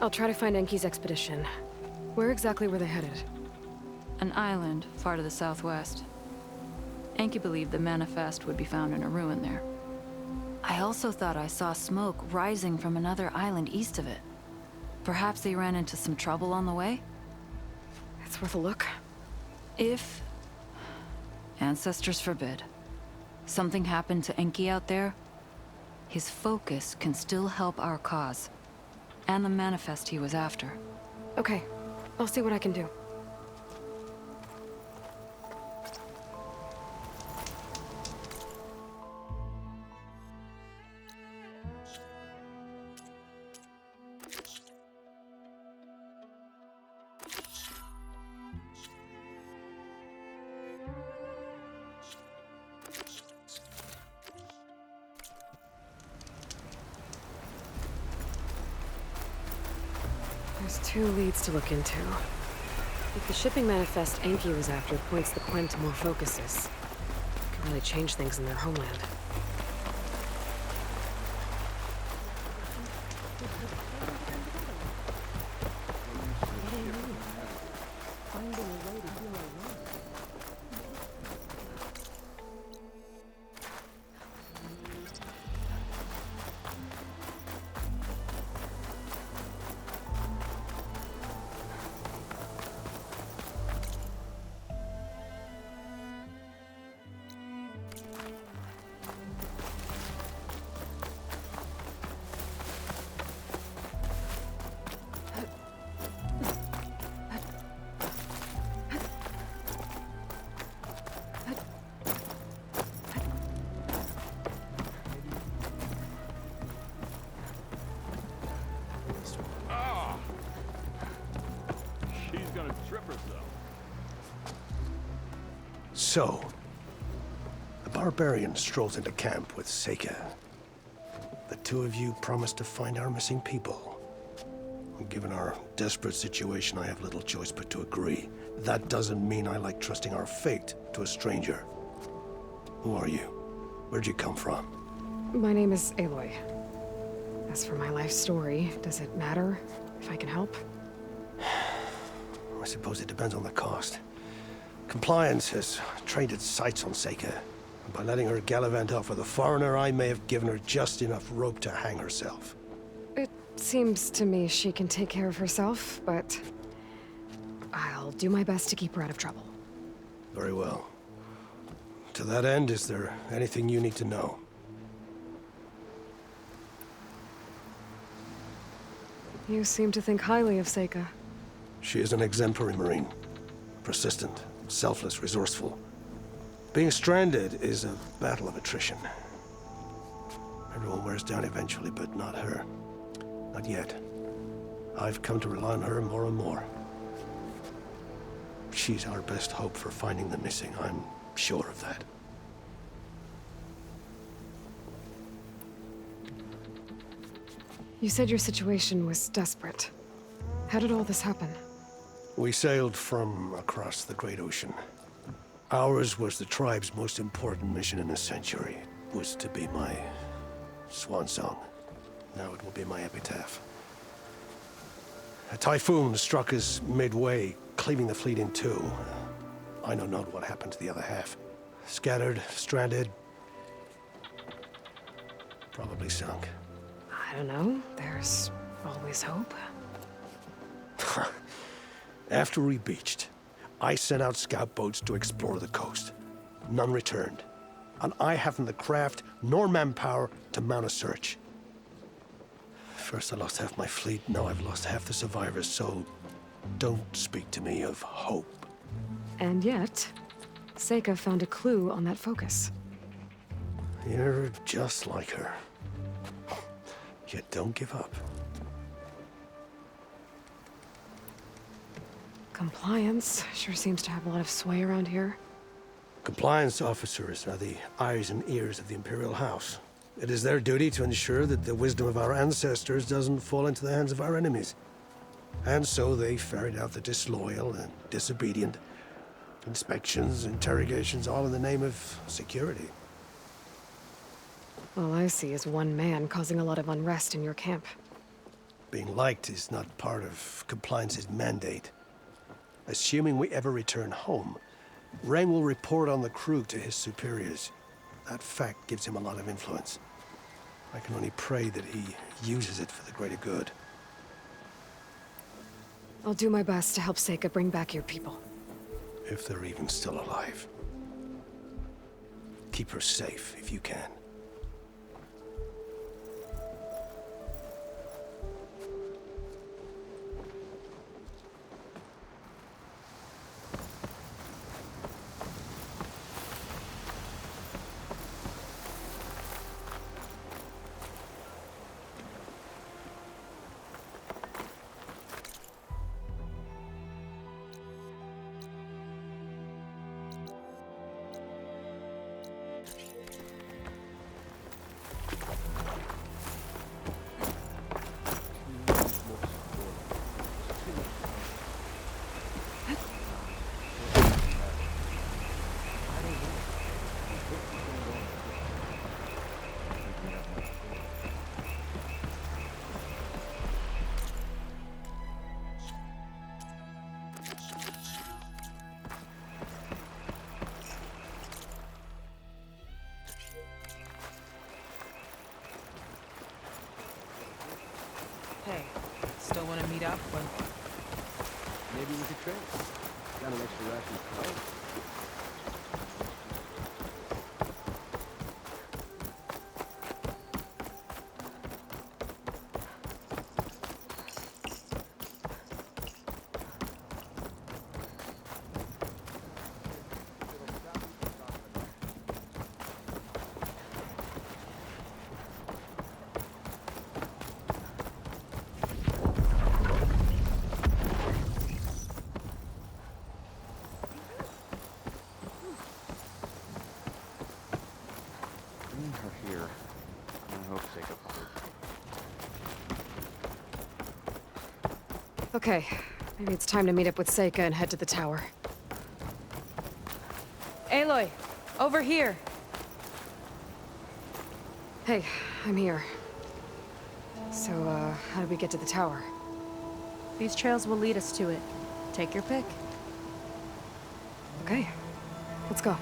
I'll try to find Enki's expedition. Where exactly were they headed? An island far to the southwest. Enki believed the manifest would be found in a ruin there. I also thought I saw smoke rising from another island east of it. Perhaps they ran into some trouble on the way? It's worth a look. If... ancestors forbid. Something happened to Enki out there, his focus can still help our cause. And the manifest he was after. Okay, I'll see what I can do. There's 2 leads to look into. If the shipping manifest Enki was after points the Quen to more focuses, it could really change things in their homeland. So, the barbarian strolls into camp with Seika. The 2 of you promised to find our missing people. Given our desperate situation, I have little choice but to agree. That doesn't mean I like trusting our fate to a stranger. Who are you? Where'd you come from? My name is Aloy. As for my life story, does it matter if I can help? I suppose it depends on the cost. Compliance has trained its sights on Seika. And by letting her gallivant off with a foreigner, I may have given her just enough rope to hang herself. It seems to me she can take care of herself, but I'll do my best to keep her out of trouble. Very well. To that end, is there anything you need to know? You seem to think highly of Seika. She is an exemplary Marine. Persistent, selfless, resourceful. Being stranded is a battle of attrition. Everyone wears down eventually, but not her. Not yet. I've come to rely on her more and more. She's our best hope for finding the missing, I'm sure of that. You said your situation was desperate. How did all this happen? We sailed from across the Great Ocean. Ours was the tribe's most important mission in a century. It was to be my swan song. Now it will be my epitaph. A typhoon struck us midway, cleaving the fleet in 2. I know not what happened to the other half. Scattered, stranded, probably sunk. I don't know. There's always hope. After we beached, I sent out scout boats to explore the coast. None returned. And I haven't the craft nor manpower to mount a search. First I lost half my fleet, now I've lost half the survivors, so don't speak to me of hope. And yet, Seika found a clue on that focus. You're just like her. Yet don't give up. Compliance sure seems to have a lot of sway around here. Compliance officers are the eyes and ears of the Imperial House. It is their duty to ensure that the wisdom of our ancestors doesn't fall into the hands of our enemies. And so they ferret out the disloyal and disobedient. Inspections, interrogations, all in the name of security. All I see is one man causing a lot of unrest in your camp. Being liked is not part of compliance's mandate. Assuming we ever return home, Ren will report on the crew to his superiors. That fact gives him a lot of influence. I can only pray that he uses it for the greater good. I'll do my best to help Seika bring back your people. If they're even still alive. Keep her safe if you can. Hey, still want to meet up? But Maybe we could trade. Got an extra ration of clothes. Her here. I hope Seika follows. Okay, maybe it's time to meet up with Seika and head to the tower. Aloy, over here. Hey, I'm here. So, how do we get to the tower? These trails will lead us to it. Take your pick. Okay, let's go.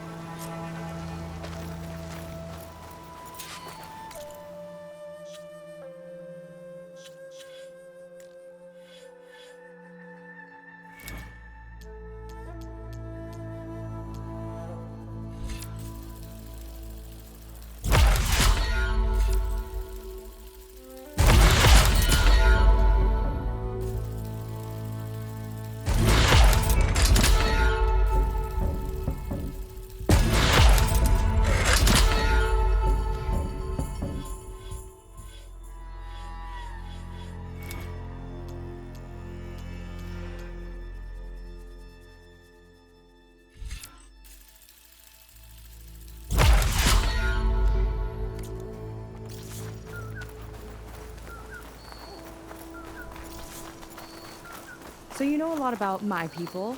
So you know a lot about my people,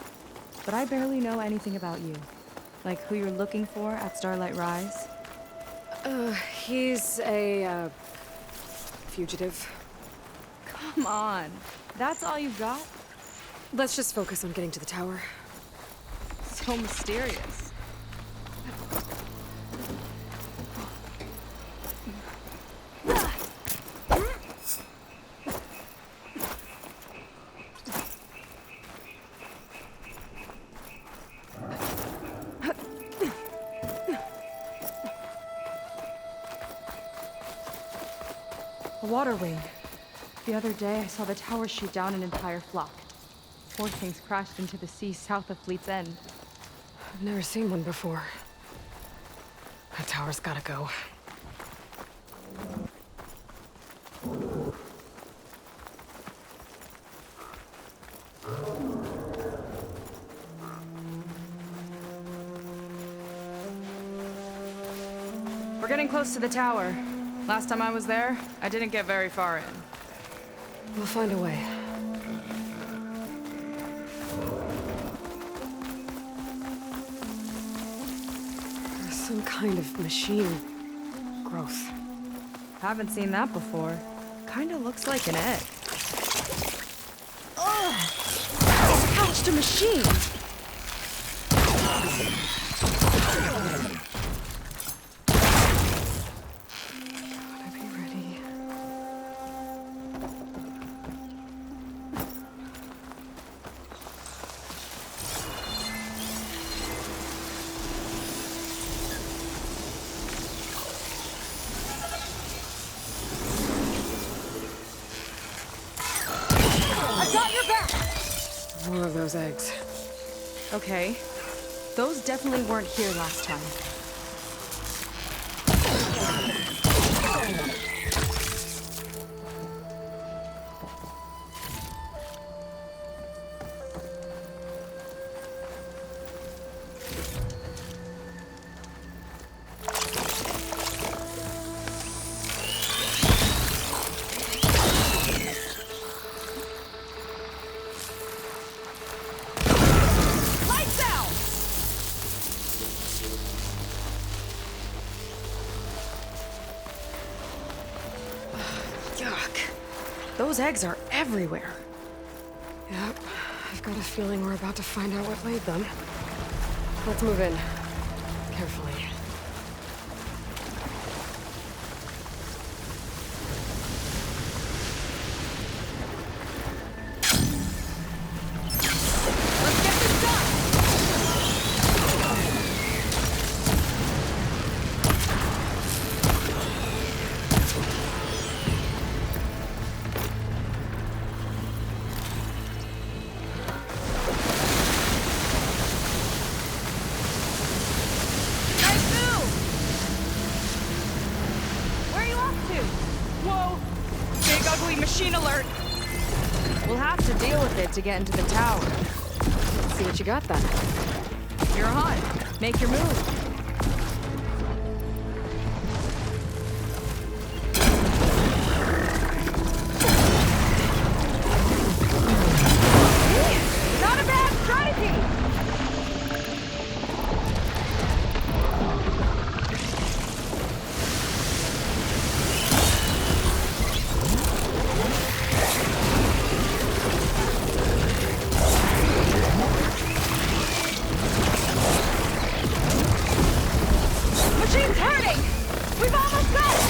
but I barely know anything about you. Like who you're looking for at Starlight Rise. He's a, fugitive. Come on, that's all you've got? Let's just focus on getting to the tower. So mysterious. A water wing. The other day, I saw the tower shoot down an entire flock. 4 things crashed into the sea south of Fleet's End. I've never seen one before. That tower's gotta go. We're getting close to the tower. Last time I was there, I didn't get very far in. We'll find a way. There's some kind of machine growth. Haven't seen that before. Kinda looks like an egg. a machine! Gotta be ready. I got your back! More of those eggs. Okay. Those definitely weren't here last time. Lights out! Yuck. Those eggs are everywhere. Yep. I've got a feeling we're about to find out what laid them. Let's move in. Carefully. Let's get this done! Nice move! Where are you off to? Whoa! Big ugly machine alert! We'll have to deal with it to get into the tower. Let's see what you got then. You're on. Make your move. Not a bad strategy! Machine's turning! We've almost got it!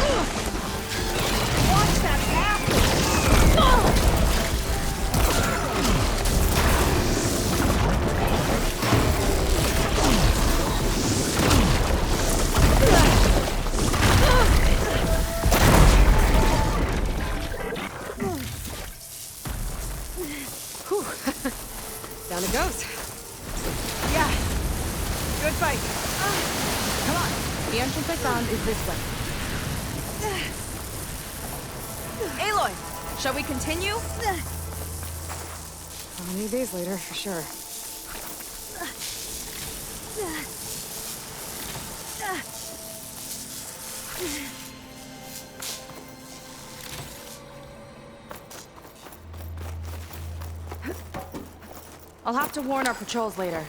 Ugh. Watch that apple! Whew. Down it goes. Yeah. Good fight. Come on. The entrance I found is this way. Aloy, shall we continue? I'll need these later, for sure. I'll have to warn our patrols later.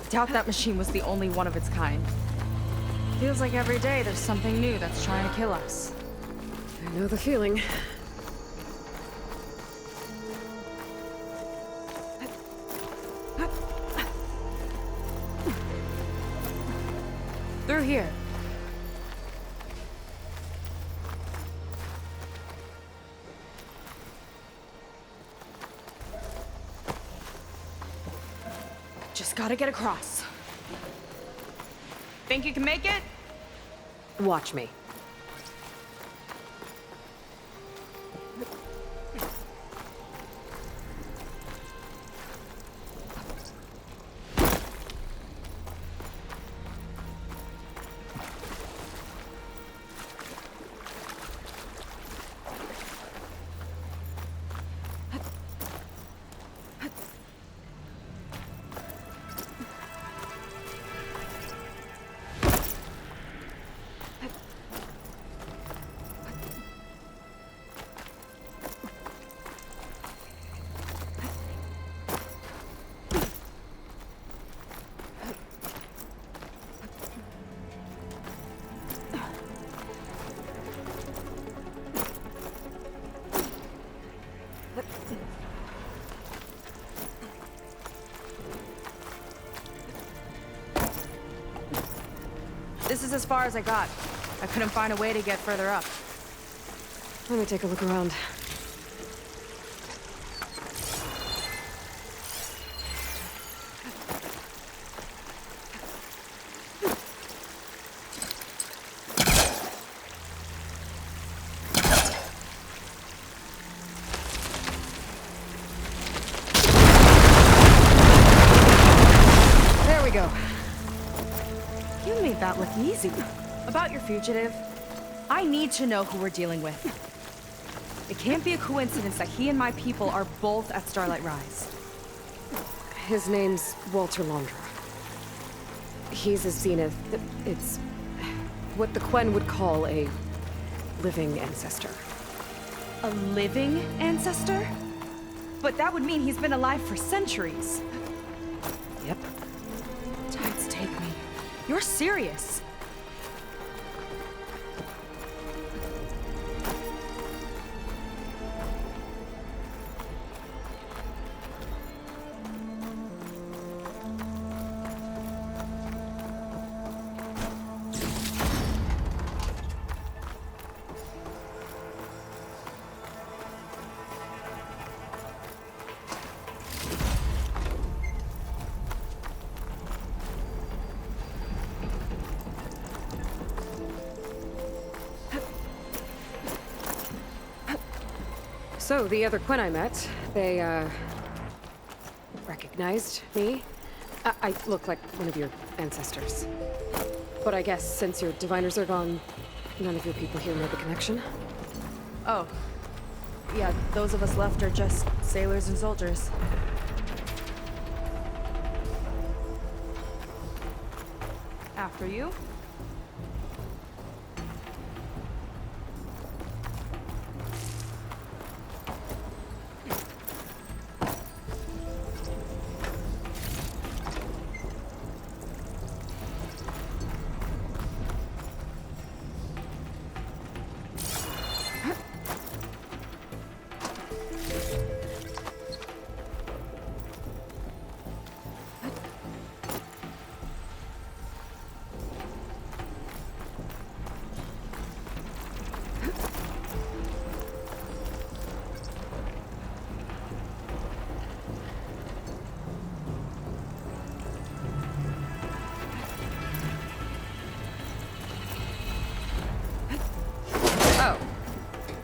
Doubt that machine was the only one of its kind. Feels like every day there's something new that's trying to kill us. I know the feeling. Through here. Just gotta get across. Think you can make it? Watch me. is as far as I got. I couldn't find a way to get further up. Let me take a look around. There we go. You made that look easy. About your fugitive, I need to know who we're dealing with. It can't be a coincidence that he and my people are both at Starlight Rise. His name's Walter Londra. He's a zenith. It's what the Quen would call a living ancestor. A living ancestor? But that would mean he's been alive for centuries. Yep. Tides take me. You're serious. So, the other Quen I met, they, recognized me. I look like one of your ancestors. But I guess since your diviners are gone, none of your people here know the connection? Oh. Yeah, those of us left are just sailors and soldiers. After you?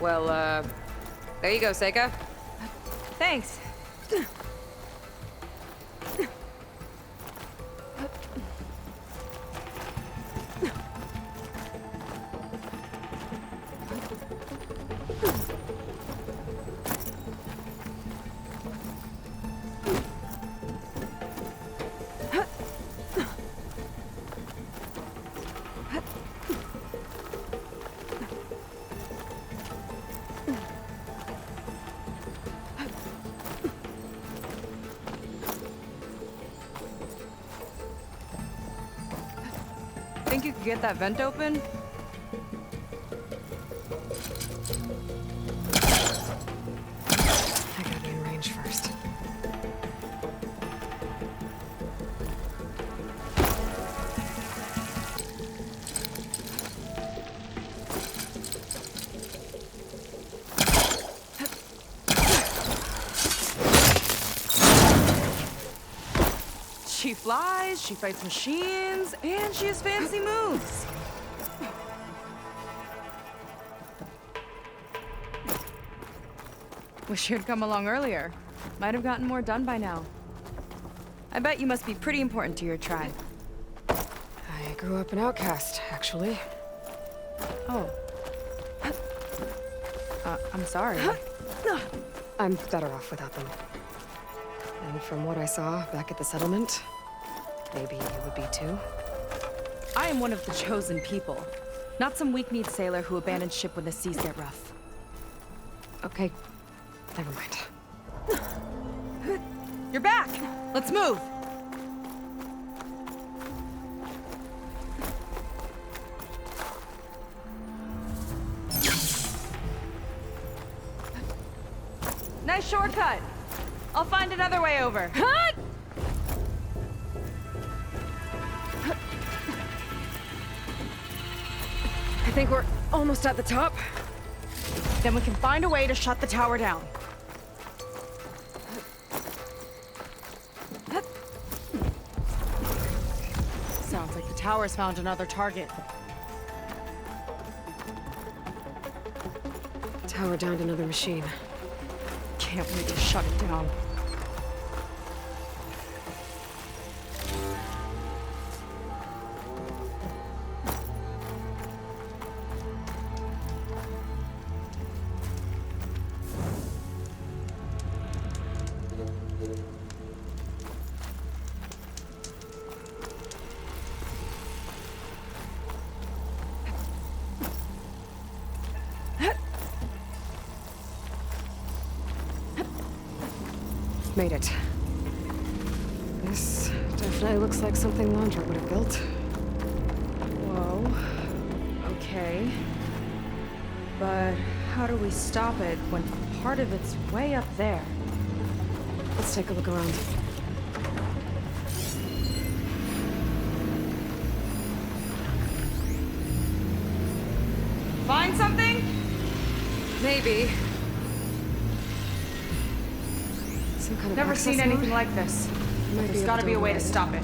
Well, there you go, Seika. Thanks. Think you could get that vent open? I gotta be in range first. She flies, she fights machines, and she has fancy moves. Wish you'd come along earlier. Might have gotten more done by now. I bet you must be pretty important to your tribe. I grew up an outcast, actually. Oh. I'm sorry. I'm better off without them. And from what I saw back at the settlement, maybe you would be too. I am one of the chosen people, not some weak-kneed sailor who abandons ship when the seas get rough. Okay, never mind. You're back! Let's move! Nice shortcut! I'll find another way over. think we're almost at the top? Then we can find a way to shut the tower down. Sounds like the tower's found another target. Tower downed another machine. Can't wait to shut it down. Made it. This definitely looks like something Landra would have built. Whoa. Okay. But how do we stop it when part of it's way up there? Let's take a look around. Find something? Maybe. Some kind of Never access seen anything node? like this. Might There's able gotta be a way to override it. stop it.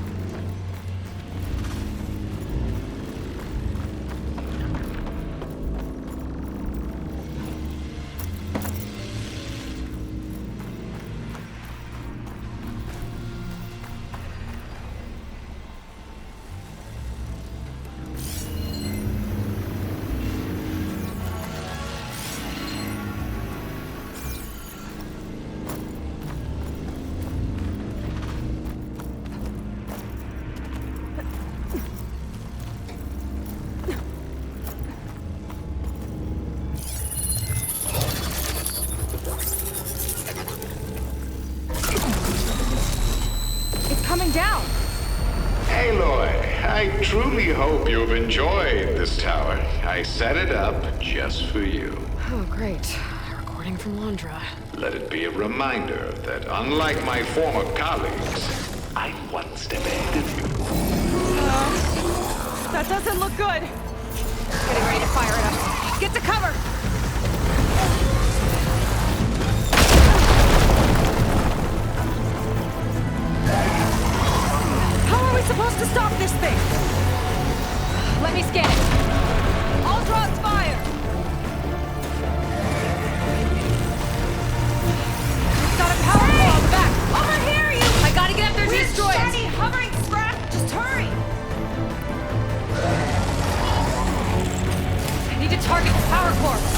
Coming down! Aloy, I truly hope you've enjoyed this tower. I set it up just for you. Oh, great. A recording from Landra. Let it be a reminder that unlike my former colleagues, I one step ahead of you. That doesn't look good. Getting ready to fire it up. Get to cover! How are we supposed to stop this thing? Let me scan it. All drops fire! It's got a power pole on the back. Over here, you! I gotta get up there to destroy it. Shiny hovering scrap! Just hurry! I need to target the power core.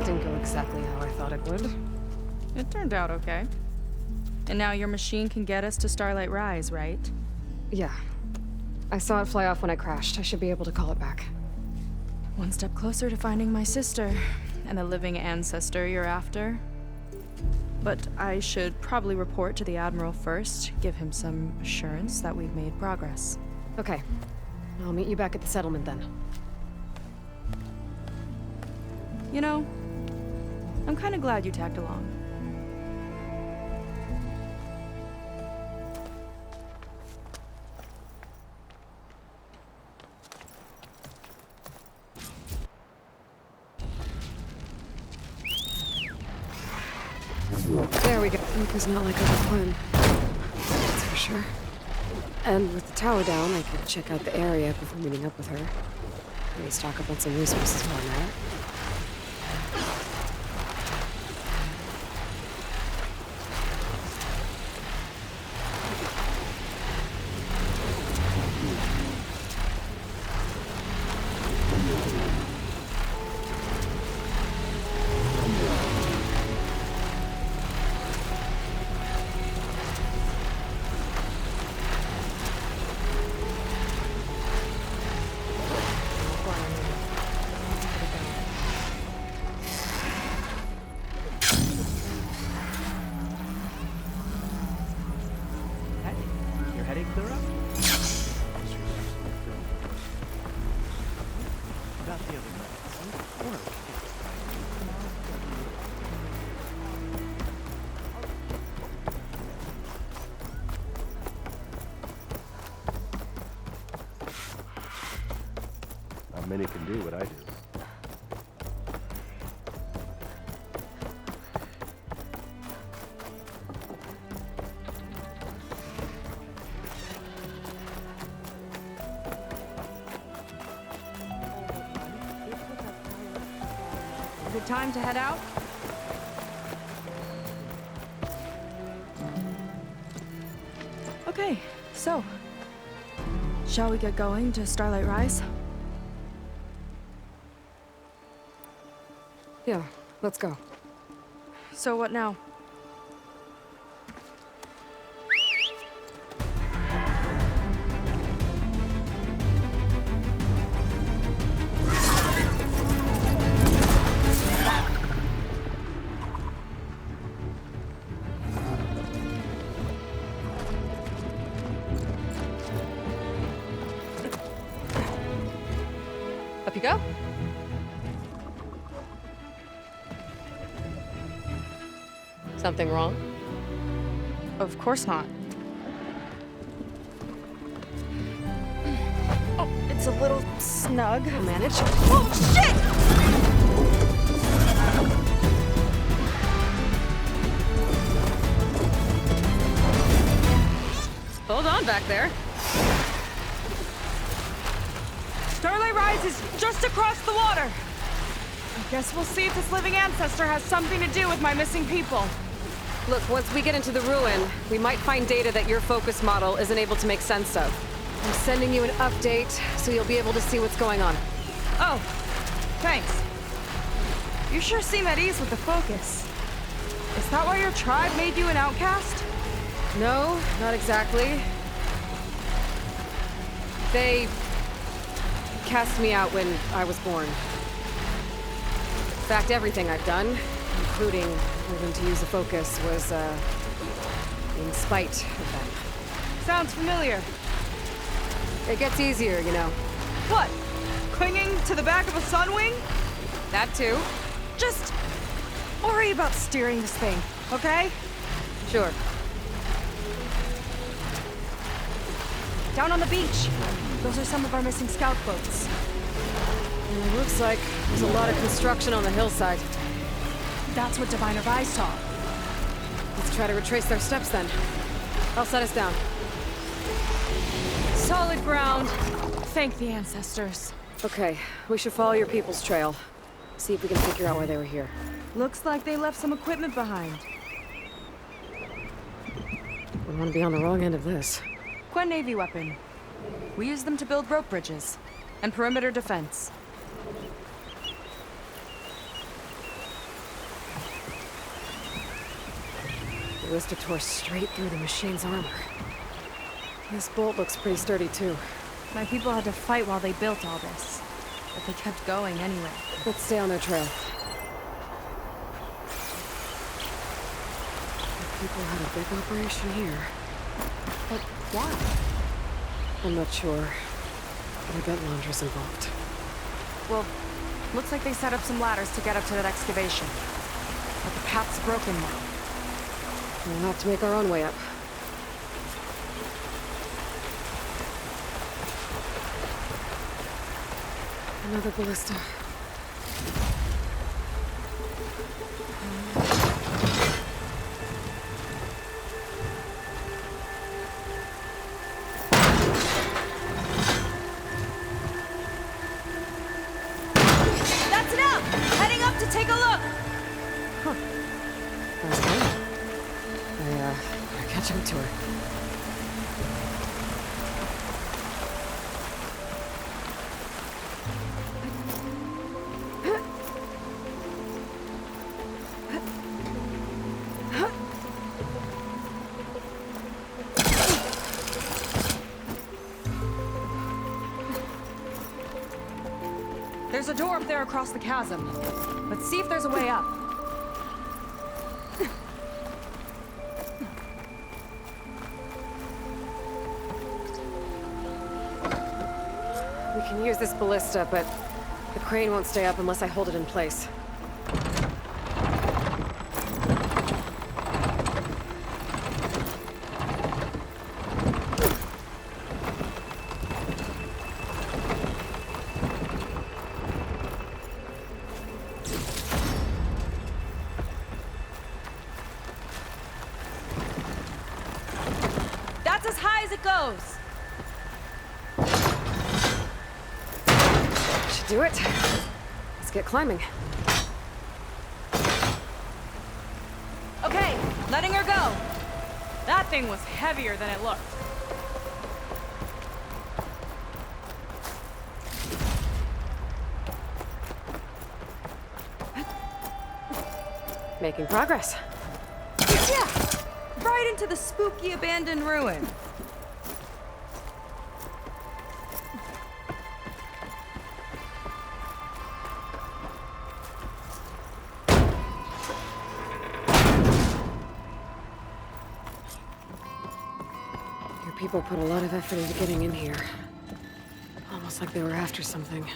That didn't go exactly how I thought it would. It turned out okay. And now your machine can get us to Starlight Rise, right? Yeah. I saw it fly off when I crashed. I should be able to call it back. One step closer to finding my sister and the living ancestor you're after. But I should probably report to the Admiral first, give him some assurance that we've made progress. Okay. I'll meet you back at the settlement then. You know, I'm kind of glad you tagged along. There we go. Nico's not like other Quinn. That's for sure. And with the tower down, I could check out the area before meeting up with her. Maybe stock up on some resources while I'm at it. Your headache clear up? About the other night. Not many can do what I do. Good time to head out? Okay, so, shall we get going to Starlight Rise? Yeah, let's go. So what now? Up you go. Something wrong? Of course not. Oh, it's a little snug. I'll manage. Oh, shit! Hold on back there. Starlight Rise is just across the water. I guess we'll see if this living ancestor has something to do with my missing people. Look, once we get into the ruin, we might find data that your focus model isn't able to make sense of. I'm sending you an update, so you'll be able to see what's going on. Oh, thanks. You sure seem at ease with the focus. Is that why your tribe made you an outcast? No, not exactly. They cast me out when I was born. In fact, everything I've done, including learning to use the focus, was, in spite of them. Sounds familiar. It gets easier, you know. What? Clinging to the back of a sunwing? That too. Just worry about steering this thing, okay? Sure. Down on the beach. Those are some of our missing scout boats. And it looks like there's a lot of construction on the hillside. That's what Diviner Vi saw. Let's try to retrace their steps then. I'll set us down. Solid ground. Thank the ancestors. Okay, we should follow your people's trail. See if we can figure out why they were here. Looks like they left some equipment behind. We want to be on the wrong end of this. Quen Navy weapon. We use them to build rope bridges and perimeter defense. ballista tore straight through the machine's armor. This bolt looks pretty sturdy, too. My people had to fight while they built all this. But they kept going anyway. Let's stay on their trail. The people had a big operation here. But why? I'm not sure. But I bet Londra's involved. Well, looks like they set up some ladders to get up to that excavation. But the path's broken now. We'll have to make our own way up. Another ballista. That's it up! Heading up to take a look! Okay. I'll catch up to her. There's a door up there across the chasm. Let's see if there's a way up. We can use this ballista, but the crane won't stay up unless I hold it in place. That's as high as it goes! Should do it. Let's get climbing. Okay, letting her go. That thing was heavier than it looked. Making progress. Yeah, right into the spooky abandoned ruin. Your people put a lot of effort into getting in here. Almost like they were after something.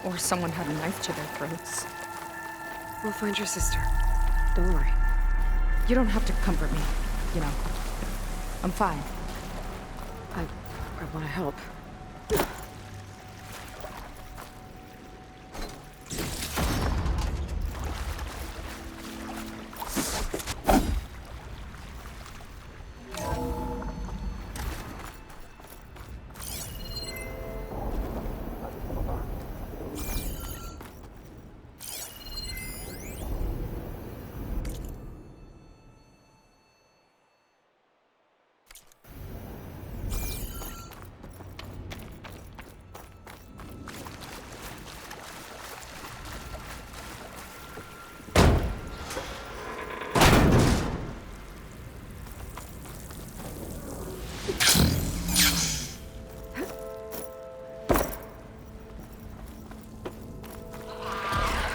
Or someone had a knife to their throats. We'll find your sister. Don't worry. You don't have to comfort me, you know. I'm fine. I want to help.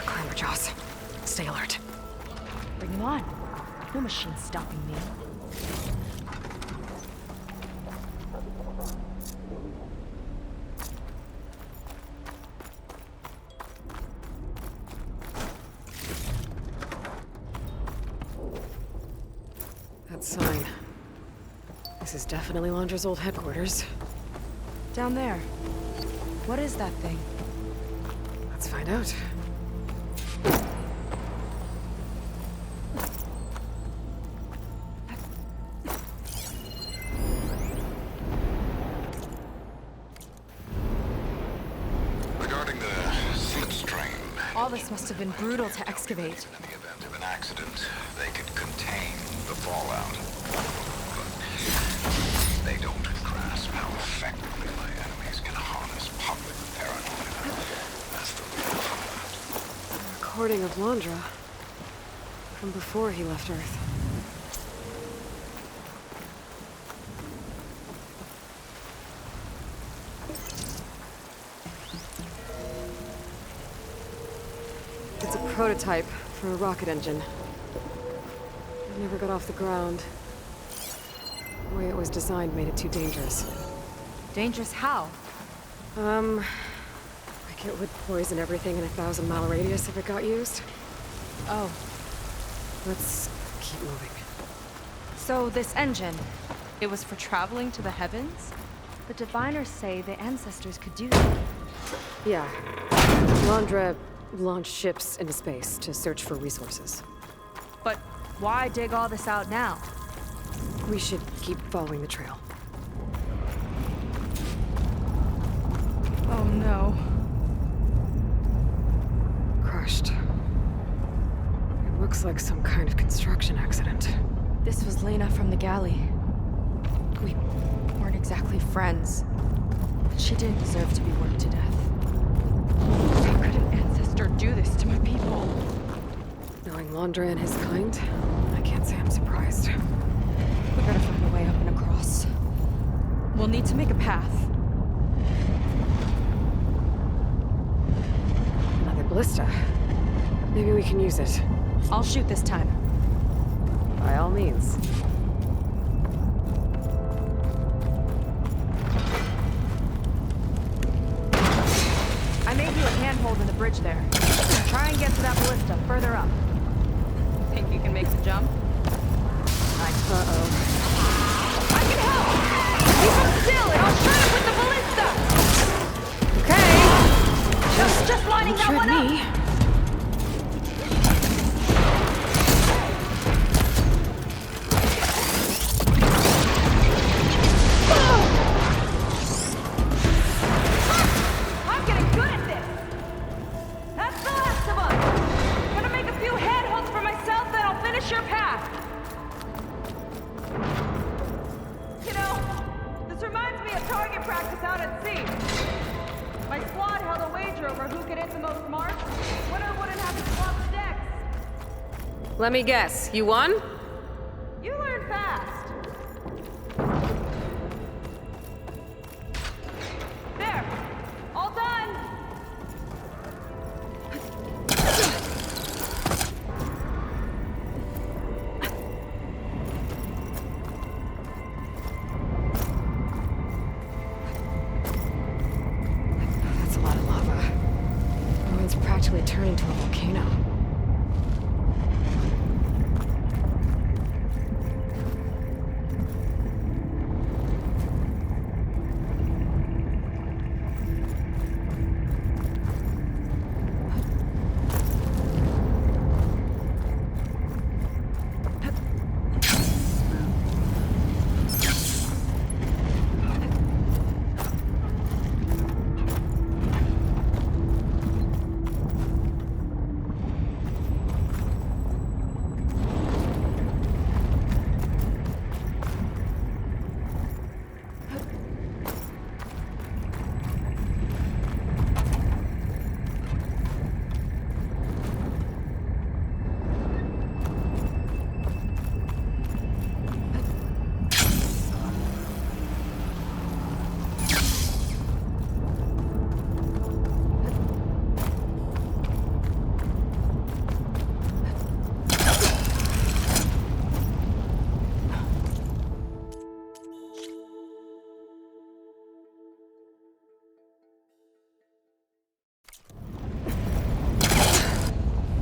Climber jaws. Stay alert. Bring him on. No machine's stopping me. That sign. This is definitely Londra's old headquarters. Down there. What is that thing? Let's find out. Regarding the slipstream, All this must have been brutal to excavate. in the event of an accident, they could contain the fallout. But they don't grasp how effectively my enemies can harness public paranoia. That's the real fallout. Recording of Londra. From before he left Earth. prototype for a rocket engine. It never got off the ground. The way it was designed made it too dangerous. Dangerous how? Like it would poison everything in a 1,000-mile radius if it got used. Oh. Let's keep moving. So this engine, it was for traveling to the heavens? The diviners say the ancestors could do that. Yeah. Londra launched ships into space to search for resources. But why dig all this out now? We should keep following the trail. Oh no. Crushed. It looks like some kind of construction accident. This was Lena from the galley. We weren't exactly friends. She didn't deserve to be worked to death. How could an ancestor do this to my people? Knowing Londra and his kind, I can't say I'm surprised. We better find a way up and across. We'll need to make a path. Another ballista. Maybe we can use it. I'll shoot this time. By all means. I made you a handhold in the bridge there. Try and get to that ballista further up. Think you can make the jump? Uh-oh. I can help! Keep him still and I'll shoot him with the ballista! Okay. Just lining that one up! I'm getting good at this! That's the last of us! Gonna make a few handholds for myself, then I'll finish your path! You know, this reminds me of target practice out at sea. My squad held a wager over who could hit the most marks. Winner wouldn't have to swap decks. Let me guess. You won? You learn fast. There. All done. That's a lot of lava. The ruins practically turned into a volcano.